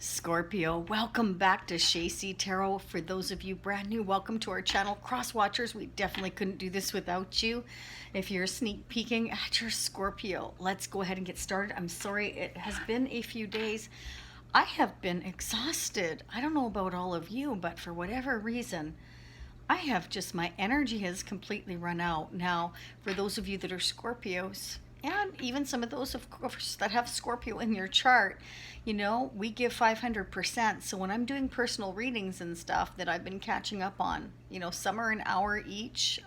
Scorpio, welcome back to Shacy Tarot. For those of you brand new, welcome to our channel, Crosswatchers. We definitely couldn't do this without you. If you're sneak peeking at your Scorpio, let's go ahead and get started. I'm sorry, it has been a few days. I have been exhausted. I don't know about all of you, but for whatever reason, I have just, my energy has completely run out. Now, for those of you that are Scorpios, and even some of those, of course, that have Scorpio in your chart, you know, we give 500%. So when I'm doing personal readings and stuff that I've been catching up on, you know, some are an hour each.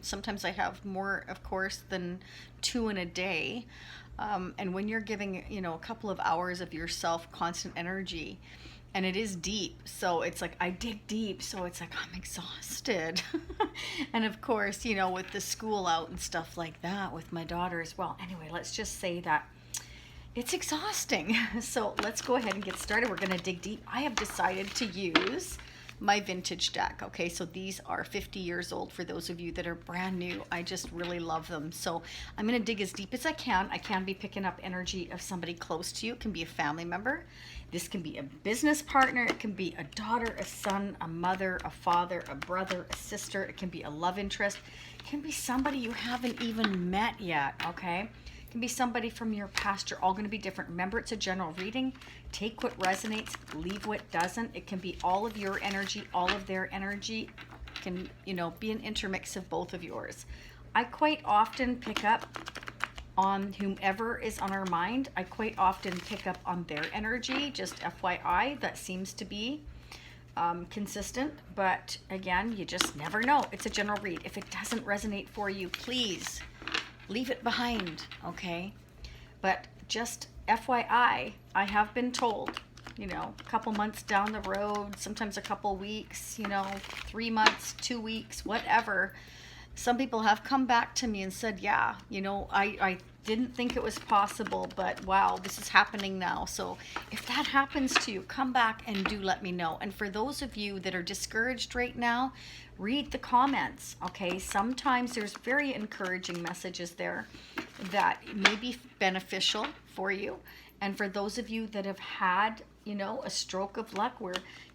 Sometimes I have more, of course, than two in a day. And when you're giving, you know, a couple of hours of yourself constant energy, and it is deep, so it's like I dig deep, so it's like I'm exhausted. And of course, you know, with the school out and stuff like that with my daughter as well. Anyway, let's just say that it's exhausting. So let's go ahead and get started. We're going to dig deep. I have decided to use my vintage deck. Okay, so these are 50 years old for those of you that are brand new. I just really love them. So I'm going to dig as deep as I can. I can be picking up energy of somebody close to you. It can be a family member. This can be a business partner. It can be a daughter, a son, a mother, a father, a brother, a sister. It can be a love interest. It can be somebody you haven't even met yet, okay? It can be somebody from your past. You're all going to be different. Remember, it's a general reading. Take what resonates, leave what doesn't. It can be all of your energy, all of their energy. It can, you know, be an intermix of both of yours. I quite often pick up on whomever is on our mind. I quite often pick up on their energy, just FYI. That seems to be consistent, but again, you just never know. It's a general read. If it doesn't resonate for you, please leave it behind, okay? But just FYI, I have been told, you know, a couple months down the road, sometimes a couple weeks, you know, 3 months, 2 weeks, whatever, some people have come back to me and said, yeah, you know, I didn't think it was possible, but wow, this is happening now. So if that happens to you, come back and do let me know. And for those of you that are discouraged right now, read the comments, okay? Sometimes there's very encouraging messages there that may be beneficial for you. And for those of you that have had, you know, a stroke of luck where,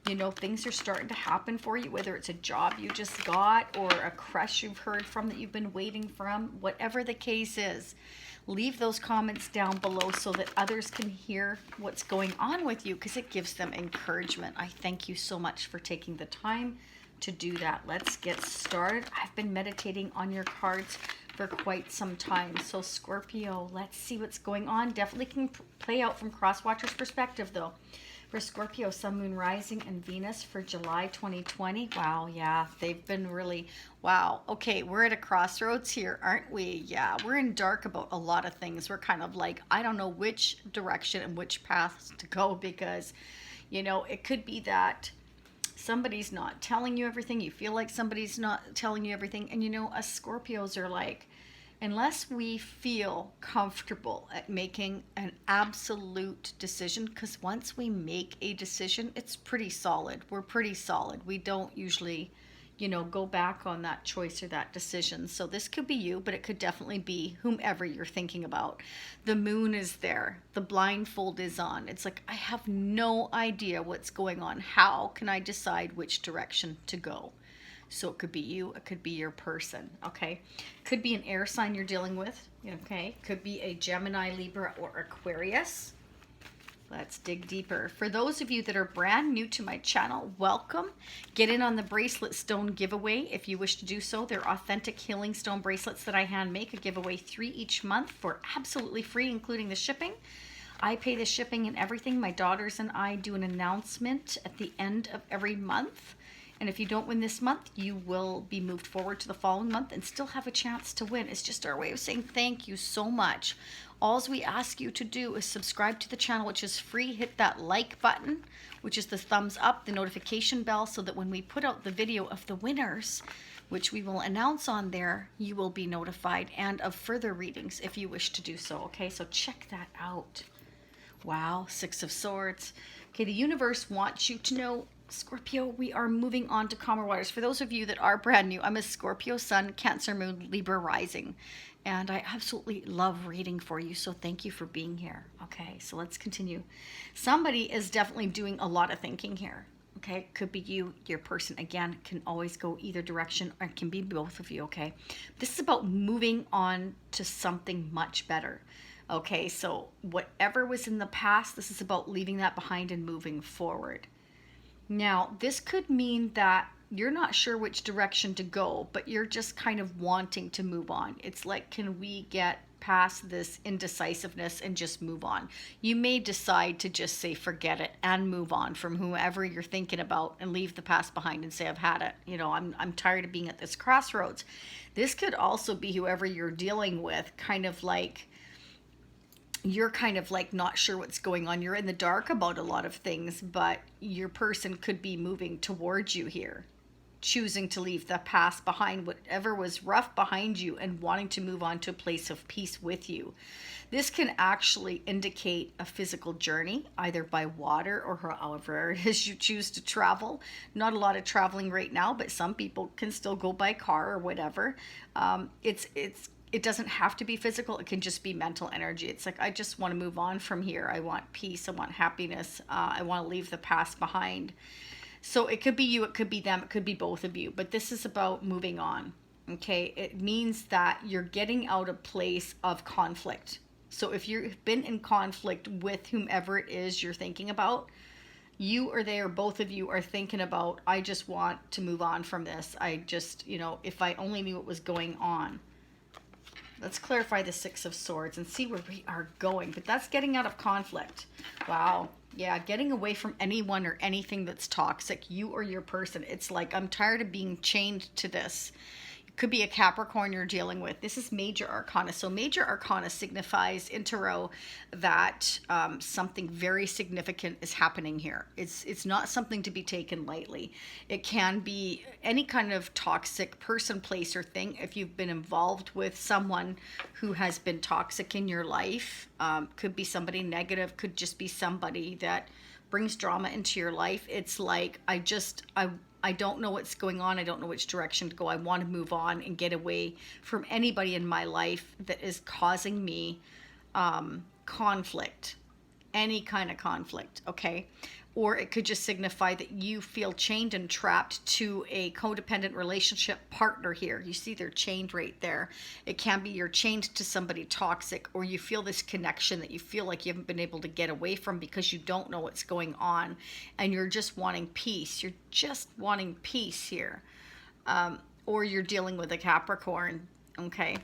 you know, things are starting to happen for you, whether it's a job you just got or a crush you've heard from that you've been waiting from, whatever the case is, leave those comments down below so that others can hear what's going on with you, because it gives them encouragement. I thank you so much for taking the time to do that. Let's get started. I've been meditating on your cards for quite some time. So Scorpio, let's see what's going on. Definitely can play out from Crosswatchers' perspective though. For Scorpio, Sun, Moon, Rising, and Venus for July 2020. Wow, yeah, they've been really, wow. Okay, we're at a crossroads here, aren't we? Yeah, we're in dark about a lot of things. We're kind of like, I don't know which direction and which path to go, because, you know, it could be that somebody's not telling you everything. You feel like somebody's not telling you everything. And you know, us Scorpios are like, unless we feel comfortable at making an absolute decision, because once we make a decision, it's pretty solid. We're pretty solid. We don't usually, you know, go back on that choice or that decision. So this could be you, but it could definitely be whomever you're thinking about. The moon is there. The blindfold is on. It's like, I have no idea what's going on. How can I decide which direction to go? So it could be you, it could be your person, okay? Could be an air sign you're dealing with, okay? Could be a Gemini, Libra, or Aquarius. Let's dig deeper. For those of you that are brand new to my channel, welcome. Get in on the bracelet stone giveaway if you wish to do so. They're authentic healing stone bracelets that I hand make. I give away 3 each month for absolutely free, including the shipping. I pay the shipping and everything. My daughters and I do an announcement at the end of every month. And if you don't win this month, you will be moved forward to the following month and still have a chance to win. It's just our way of saying thank you so much. All we ask you to do is subscribe to the channel, which is free. Hit that like button, which is the thumbs up, the notification bell, so that when we put out the video of the winners, which we will announce on there, you will be notified, and of further readings if you wish to do so. Okay, so check that out. Wow, 6 of Swords. Okay, the universe wants you to know, Scorpio, we are moving on to calmer waters. For those of you that are brand new, I'm a Scorpio Sun, Cancer Moon, Libra Rising. And I absolutely love reading for you, so thank you for being here. Okay, so let's continue. Somebody is definitely doing a lot of thinking here. Okay, could be you, your person. Again, can always go either direction, or it can be both of you. Okay, this is about moving on to something much better. Okay, so whatever was in the past, this is about leaving that behind and moving forward. Now, this could mean that you're not sure which direction to go, but you're just kind of wanting to move on. It's like, can we get past this indecisiveness and just move on? You may decide to just say, forget it, and move on from whoever you're thinking about and leave the past behind and say, I've had it. You know, I'm tired of being at this crossroads. This could also be whoever you're dealing with, kind of like, you're kind of like not sure what's going on. You're in the dark about a lot of things, but your person could be moving towards you here, choosing to leave the past behind, whatever was rough behind you, and wanting to move on to a place of peace with you. This can actually indicate a physical journey, either by water or however it is you choose to travel. Not a lot of traveling right now, but some people can still go by car or whatever. It doesn't have to be physical. It can just be mental energy. It's like, I just want to move on from here. I want peace. I want happiness. I want to leave the past behind. So it could be you, it could be them, it could be both of you. But this is about moving on. Okay, it means that you're getting out a place of conflict. So if you've been in conflict with whomever it is you're thinking about, you or they or both of you are thinking about, I just want to move on from this. I just, if I only knew what was going on. Let's clarify the Six of Swords and see where we are going. But that's getting out of conflict. Wow. Yeah, getting away from anyone or anything that's toxic, you or your person. It's like, I'm tired of being chained to this. It could be a Capricorn you're dealing with. This is Major Arcana. So Major Arcana signifies in Tarot that something very significant is happening here. It's not something to be taken lightly. It can be any kind of toxic person, place, or thing. If you've been involved with someone who has been toxic in your life, could be somebody negative, could just be somebody that brings drama into your life. It's like, I don't know what's going on. I don't know which direction to go. I want to move on and get away from anybody in my life that is causing me conflict, any kind of conflict, okay? Or it could just signify that you feel chained and trapped to a codependent relationship partner here. You see they're chained right there. It can be you're chained to somebody toxic, or you feel this connection that you feel like you haven't been able to get away from because you don't know what's going on and you're just wanting peace. You're just wanting peace here. Or you're dealing with a Capricorn, okay?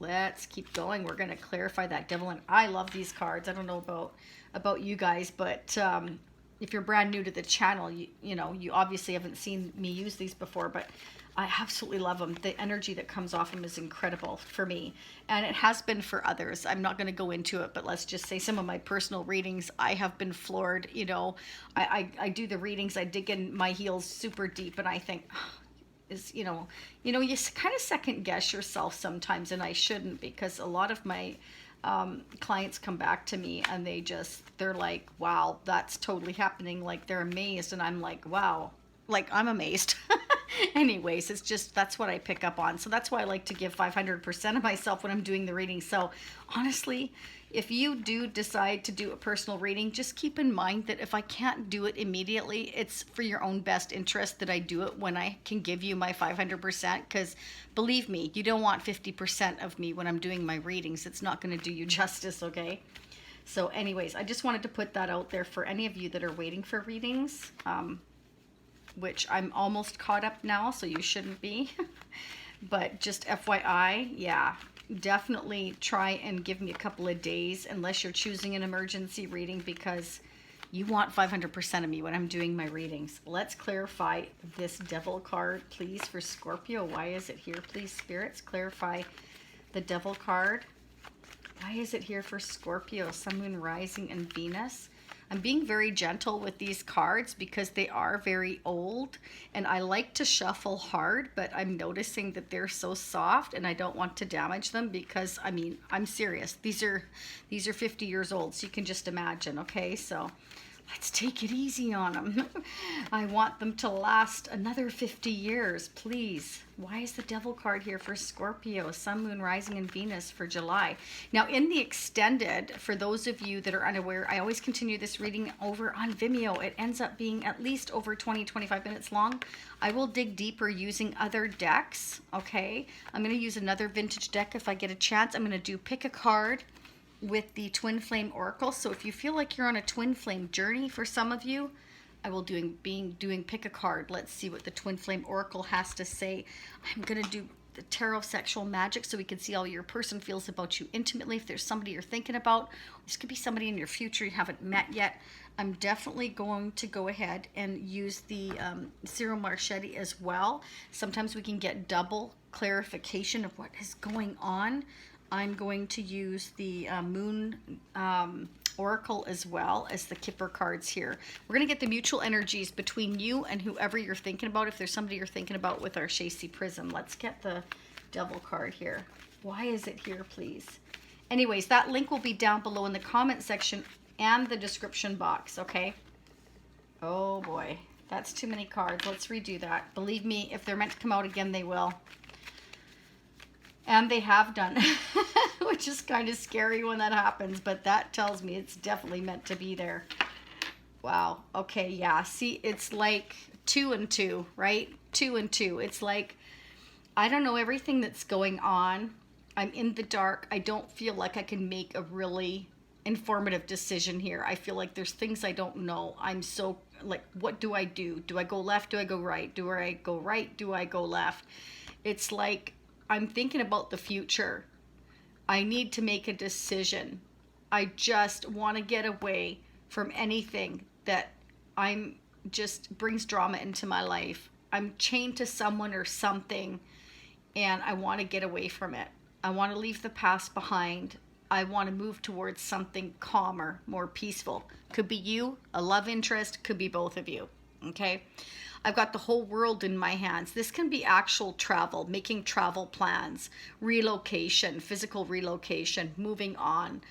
Let's keep going. We're going to clarify that Devil. And I love these cards. I don't know about you guys, but if you're brand new to the channel, you obviously haven't seen me use these before, but I absolutely love them. The energy that comes off them is incredible for me, and it has been for others. I'm not going to go into it, but let's just say some of my personal readings, I have been floored. I do the readings, I dig in my heels super deep, and I think, you kind of second guess yourself sometimes, and I shouldn't, because a lot of my clients come back to me and they're like, wow, that's totally happening. Like, they're amazed, and I'm like, wow, like, I'm amazed. Anyways, it's just, that's what I pick up on. So that's why I like to give 500% of myself when I'm doing the reading. So honestly, if you do decide to do a personal reading, just keep in mind that if I can't do it immediately, it's for your own best interest that I do it when I can give you my 500%, because believe me, you don't want 50% of me when I'm doing my readings. It's not going to do you justice, okay? So anyways, I just wanted to put that out there for any of you that are waiting for readings, which I'm almost caught up now, so you shouldn't be. But just FYI, yeah, definitely try and give me a couple of days unless you're choosing an emergency reading, because you want 500% of me when I'm doing my readings. Let's clarify this Devil card, please, for Scorpio. Why is it here, please, spirits? Clarify the Devil card. Why is it here for Scorpio, Sun, Moon, Rising, and Venus? I'm being very gentle with these cards because they are very old, and I like to shuffle hard, but I'm noticing that they're so soft and I don't want to damage them, because I mean, I'm serious. These are 50 years old, so you can just imagine, okay? So Let's take it easy on them. I want them to last another 50 years, please. Why is the Devil card here for Scorpio, Sun, Moon, Rising, and Venus for July? Now, in the extended, for those of you that are unaware, I always continue this reading over on Vimeo. It ends up being at least over 20-25 minutes long. I will dig deeper using other decks, okay? I'm going to use another vintage deck if I get a chance. I'm going to do pick a card with the Twin Flame Oracle. So if you feel like you're on a Twin Flame journey, for some of you, I will doing pick a card. Let's see what the Twin Flame Oracle has to say. I'm going to do the Tarot Sexual Magic so we can see how your person feels about you intimately. If there's somebody you're thinking about, this could be somebody in your future you haven't met yet. I'm definitely going to go ahead and use the Ciro Marchetti as well. Sometimes we can get double clarification of what is going on. I'm going to use the Moon Oracle as well as the Kipper cards here. We're going to get the mutual energies between you and whoever you're thinking about. If there's somebody you're thinking about with our Shacey Prism. Let's get the Devil card here. Why is it here, please? Anyways, that link will be down below in the comment section and the description box, okay? Oh boy, that's too many cards. Let's redo that. Believe me, if they're meant to come out again, they will. And they have done, which is kind of scary when that happens, but that tells me it's definitely meant to be there. Wow. Okay, yeah. See, it's like 2 and 2, right? 2 and 2. It's like, I don't know everything that's going on. I'm in the dark. I don't feel like I can make a really informative decision here. I feel like there's things I don't know. I'm so, like, what do I do? Do I go left? Do I go right? Do I go right? Do I go left? It's like, I'm thinking about the future. I need to make a decision. I just want to get away from anything that I'm just brings drama into my life. I'm chained to someone or something, and I want to get away from it. I want to leave the past behind. I want to move towards something calmer, more peaceful. Could be you, a love interest, could be both of you, okay? I've got the whole world in my hands. This can be actual travel, making travel plans, relocation, physical relocation, moving on.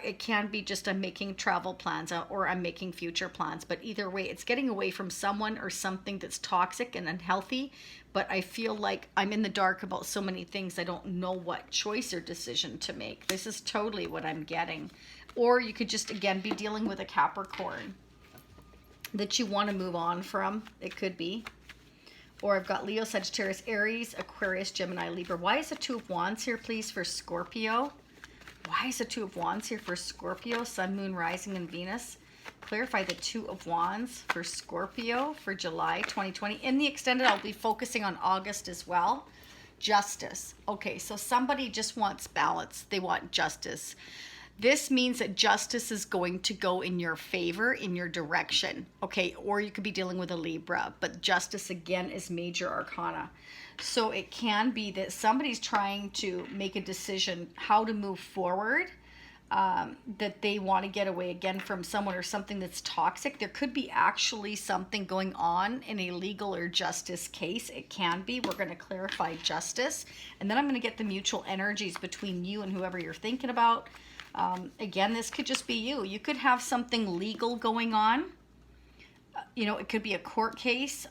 It can be just I'm making travel plans or I'm making future plans. But either way, it's getting away from someone or something that's toxic and unhealthy. But I feel like I'm in the dark about so many things. I don't know what choice or decision to make. This is totally what I'm getting. Or you could just, again, be dealing with a Capricorn that you want to move on from. It could be. Or I've got Leo, Sagittarius, Aries, Aquarius, Gemini, Libra. Why is the Two of Wands here, please, for Scorpio? Why is the Two of Wands here for Scorpio, Sun, Moon, Rising, and Venus? Clarify the Two of Wands for Scorpio for July 2020. In the extended, I'll be focusing on August as well. Justice. Okay, so somebody just wants balance. They want justice. This means that justice is going to go in your favor, in your direction, okay? Or you could be dealing with a Libra, but justice, again, is major arcana. So it can be that somebody's trying to make a decision how to move forward, that they want to get away, again, from someone or something that's toxic. There could be actually something going on in a legal or justice case. It can be. We're going to clarify justice. And then I'm going to get the mutual energies between you and whoever you're thinking about. Again, this could just be you. You could have something legal going on. You know, it could be a court case.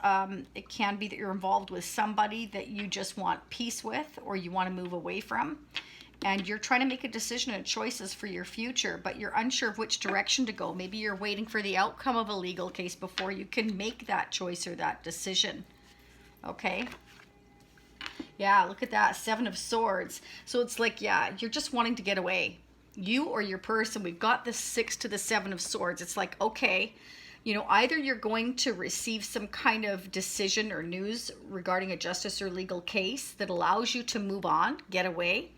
It can be that you're involved with somebody that you just want peace with or you want to move away from. And you're trying to make a decision and choices for your future, but you're unsure of which direction to go. Maybe you're waiting for the outcome of a legal case before you can make that choice or that decision. Okay? Yeah, look at that. 7 of Swords. So it's like, yeah, you're just wanting to get away. You or your person, we've got the 6 to the 7 of Swords. It's like, okay, you know, either you're going to receive some kind of decision or news regarding a justice or legal case that allows you to move on, get away.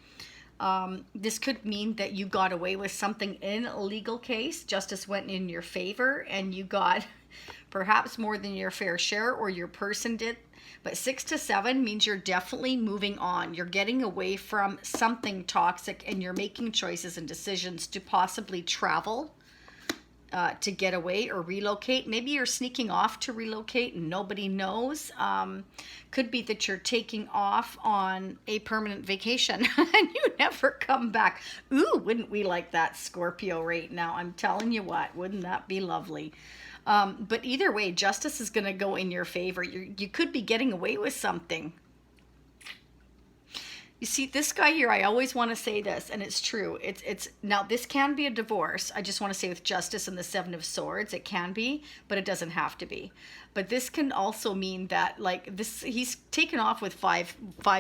This could mean that you got away with something in a legal case. Justice went in your favor and you got perhaps more than your fair share, or your person did. But 6 to 7 means you're definitely moving on. You're getting away from something toxic and you're making choices and decisions to possibly travel to get away or relocate. Maybe you're sneaking off to relocate and nobody knows. Could be that you're taking off on a permanent vacation and you never come back. Ooh, wouldn't we like that, Scorpio, right now? I'm telling you what, wouldn't that be lovely? But either way, justice is going to go in your favor. You could be getting away with something. You see, this guy here, I always want to say this, and it's true. It's now, this can be a divorce. I just want to say with justice and the Seven of Swords, it can be, but it doesn't have to be. But this can also mean that, like, this, he's taken off with five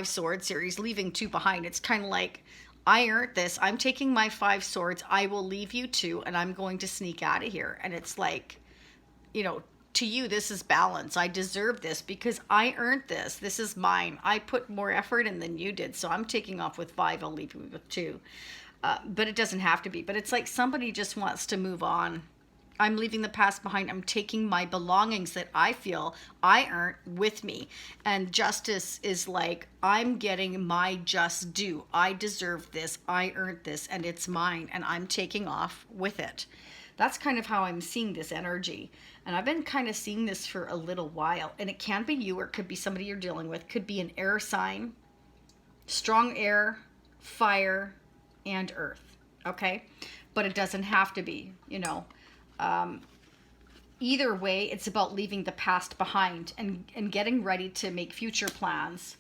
swords here. He's leaving 2 behind. It's kind of like, I earned this. I'm taking my 5 swords. I will leave you 2, and I'm going to sneak out of here. And it's like, you know, to you, this is balance. I deserve this because I earned this. This is mine. I put more effort in than you did. So I'm taking off with 5. I'll leave you with 2. But it doesn't have to be. But it's like somebody just wants to move on. I'm leaving the past behind. I'm taking my belongings that I feel I earned with me. And justice is like, I'm getting my just due. I deserve this. I earned this. And it's mine. And I'm taking off with it. That's kind of how I'm seeing this energy. And I've been kind of seeing this for a little while. And it can be you, or it could be somebody you're dealing with. Could be an air sign, strong air, fire, and earth. Okay? But it doesn't have to be, you know. Either way, it's about leaving the past behind and getting ready to make future plans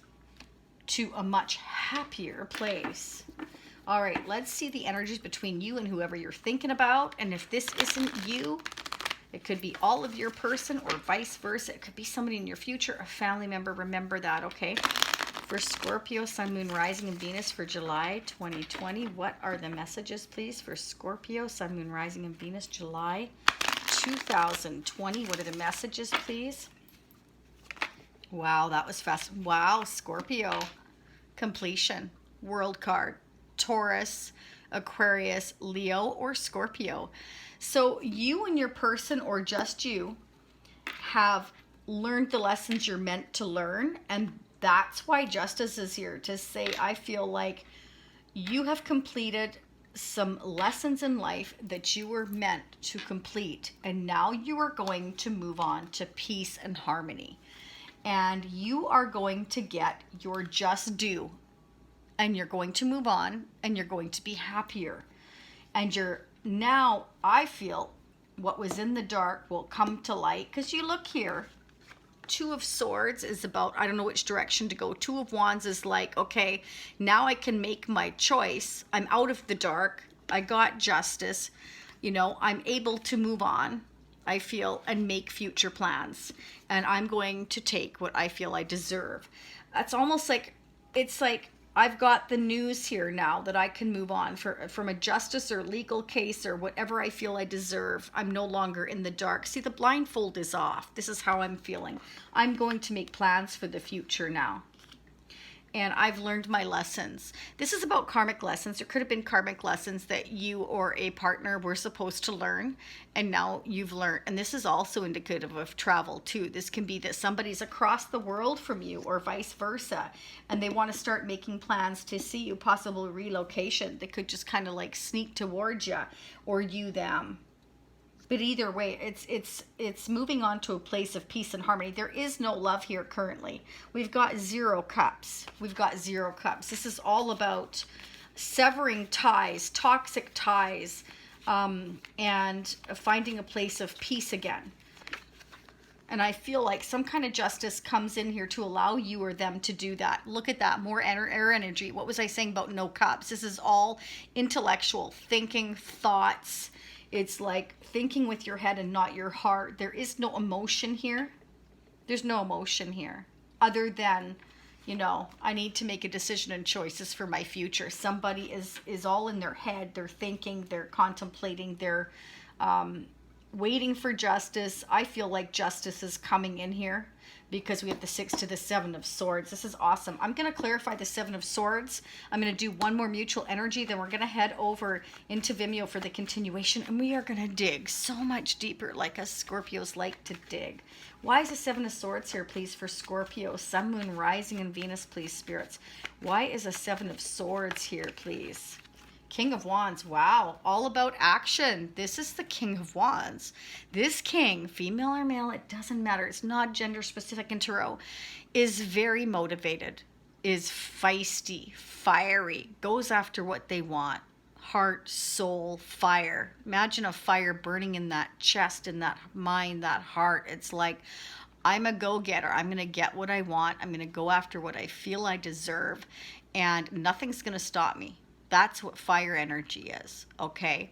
to a much happier place. All right, let's see the energies between you and whoever you're thinking about. And if this isn't you, it could be all of your person or vice versa. It could be somebody in your future, a family member. Remember that, okay? For Scorpio, Sun, Moon, Rising, and Venus for July 2020. What are the messages, please, for Scorpio, Sun, Moon, Rising, and Venus, July 2020? What are the messages, please? Wow, that was fast. Wow, Scorpio. Completion. World card. Taurus, Aquarius, Leo, or Scorpio. So you and your person, or just you, have learned the lessons you're meant to learn. And that's why justice is here to say, I feel like you have completed some lessons in life that you were meant to complete. And now you are going to move on to peace and harmony. And you are going to get your just due. And you're going to move on, and you're going to be happier. And you're now, I feel, what was in the dark will come to light. Because you look here, 2 of Swords is about, I don't know which direction to go. 2 of Wands is like, okay, now I can make my choice. I'm out of the dark. I got justice. You know, I'm able to move on, I feel, and make future plans. And I'm going to take what I feel I deserve. That's almost like, it's like, I've got the news here now that I can move on from a justice or legal case or whatever I feel I deserve. I'm no longer in the dark. See, the blindfold is off. This is how I'm feeling. I'm going to make plans for the future now. And I've learned my lessons. This is about karmic lessons. There could have been karmic lessons that you or a partner were supposed to learn, and now you've learned. And this is also indicative of travel too. This can be that somebody's across the world from you or vice versa, and they want to start making plans to see you, possible relocation. They could just kind of like sneak towards you, or you them. But either way, it's moving on to a place of peace and harmony. There is no love here currently. We've got 0 cups. We've got 0 cups. This is all about severing ties, toxic ties, and finding a place of peace again. And I feel like some kind of justice comes in here to allow you or them to do that. Look at that, more air energy. What was I saying about no cups? This is all intellectual thinking, thoughts. It's like thinking with your head and not your heart. There is no emotion here. There's no emotion here other than, you know, I need to make a decision and choices for my future. Somebody is all in their head. They're thinking, they're contemplating, they're waiting for justice. I feel like justice is coming in here because we have the 6 to the 7 of Swords. This is awesome. I'm going to clarify the 7 of Swords. I'm going to do one more mutual energy. Then we're going to head over into Vimeo for the continuation. And we are going to dig so much deeper like us Scorpios like to dig. Why is the 7 of Swords here, please, for Scorpio? Sun, Moon, Rising, and Venus, please, spirits. Why is a 7 of Swords here, please? King of Wands. Wow. All about action. This is the King of Wands. This king, female or male, it doesn't matter. It's not gender specific in tarot, is very motivated, is feisty, fiery, goes after what they want. Heart, soul, fire. Imagine a fire burning in that chest, in that mind, that heart. It's like, I'm a go-getter. I'm going to get what I want. I'm going to go after what I feel I deserve, and nothing's going to stop me. That's what fire energy is, okay?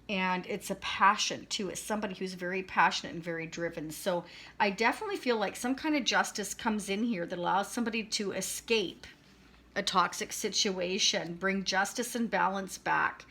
And it's a passion too. It's somebody who's very passionate and very driven. So I definitely feel like some kind of justice comes in here that allows somebody to escape a toxic situation, bring justice and balance back,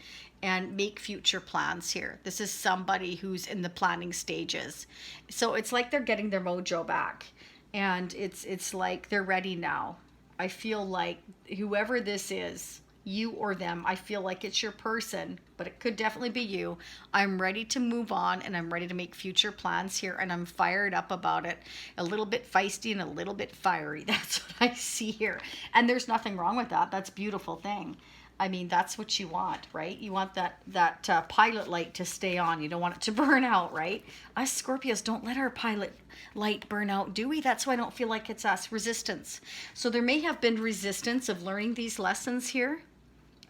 and make future plans here. This is somebody who's in the planning stages. So it's like they're getting their mojo back, and it's like they're ready now. I feel like whoever this is, you or them, I feel like it's your person, but it could definitely be you. I'm ready to move on, and I'm ready to make future plans here, and I'm fired up about it. A little bit feisty and a little bit fiery. That's what I see here. And there's nothing wrong with that. That's a beautiful thing. I mean, that's what you want, right? You want that pilot light to stay on. You don't want it to burn out, right? Us Scorpios don't let our pilot light burn out, do we? That's why I don't feel like it's us. Resistance. So there may have been resistance of learning these lessons here.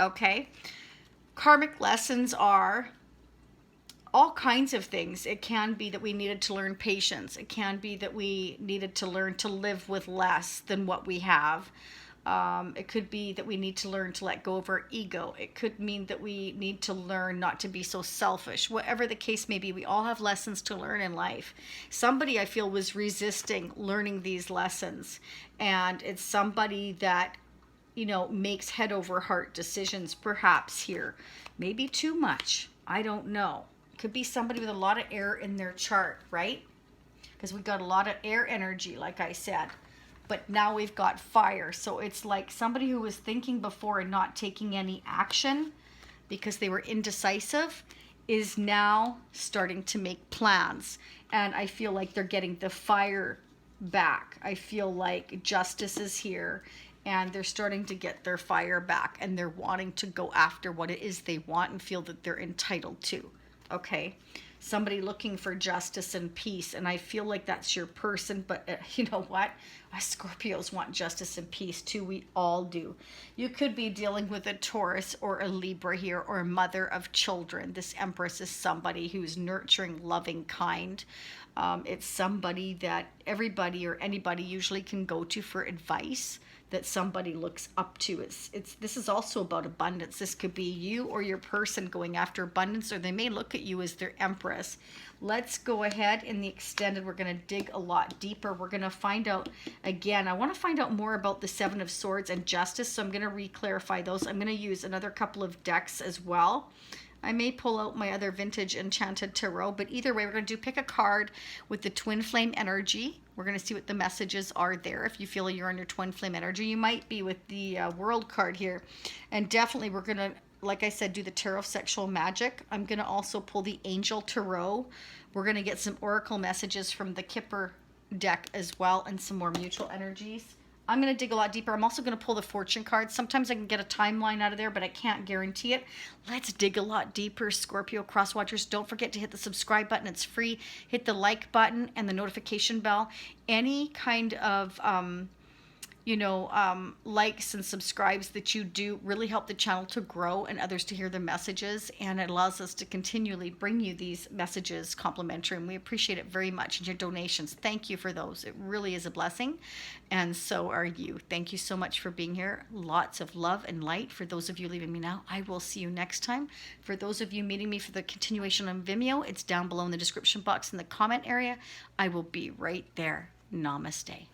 Okay. Karmic lessons are all kinds of things. It can be that we needed to learn patience. It can be that we needed to learn to live with less than what we have. It could be that we need to learn to let go of our ego. It could mean that we need to learn not to be so selfish. Whatever the case may be, we all have lessons to learn in life. Somebody, I feel, was resisting learning these lessons. And it's somebody that, you know, makes head over heart decisions perhaps here. Maybe too much. I don't know. It could be somebody with a lot of air in their chart, right? Because we've got a lot of air energy, like I said. But now we've got fire. So it's like somebody who was thinking before and not taking any action because they were indecisive is now starting to make plans. And I feel like they're getting the fire back. I feel like justice is here, and they're starting to get their fire back, and they're wanting to go after what it is they want and feel that they're entitled to. Okay. Somebody looking for justice and peace, and I feel like that's your person. But you know what? Us Scorpios want justice and peace too. We all do. You could be dealing with a Taurus or a Libra here, or a mother of children. This Empress is somebody who's nurturing, loving, kind. It's somebody that everybody or anybody usually can go to for advice, that somebody looks up to. This is also about abundance. This could be you or your person going after abundance, or they may look at you as their empress. Let's go ahead in the extended. We're going to dig a lot deeper. We're going to find out, again, I want to find out more about the Seven of Swords and Justice, so I'm going to re-clarify those. I'm going to use another couple of decks as well. I may pull out my other vintage enchanted tarot, but either way, we're going to pick a card with the twin flame energy. We're going to see what the messages are there. If you feel you're on your twin flame energy, you might be with the world card here. And definitely we're going to, like I said, do the tarot of sexual magic. I'm going to also pull the angel tarot. We're going to get some oracle messages from the Kipper deck as well, and some more mutual energies. I'm going to dig a lot deeper. I'm also going to pull the fortune card. Sometimes I can get a timeline out of there, but I can't guarantee it. Let's dig a lot deeper, Scorpio Crosswatchers. Don't forget to hit the subscribe button. It's free. Hit the like button and the notification bell. Any kind of likes and subscribes that you do really help the channel to grow and others to hear the messages, and it allows us to continually bring you these messages complimentary, and we appreciate it very much. And your donations, thank you for those. It really is a blessing, and so are you. Thank you so much for being here. Lots of love and light for those of you leaving me now. I will see you next time. For those of you meeting me for the continuation on Vimeo, it's down below in the description box in the comment area. I will be right there. Namaste.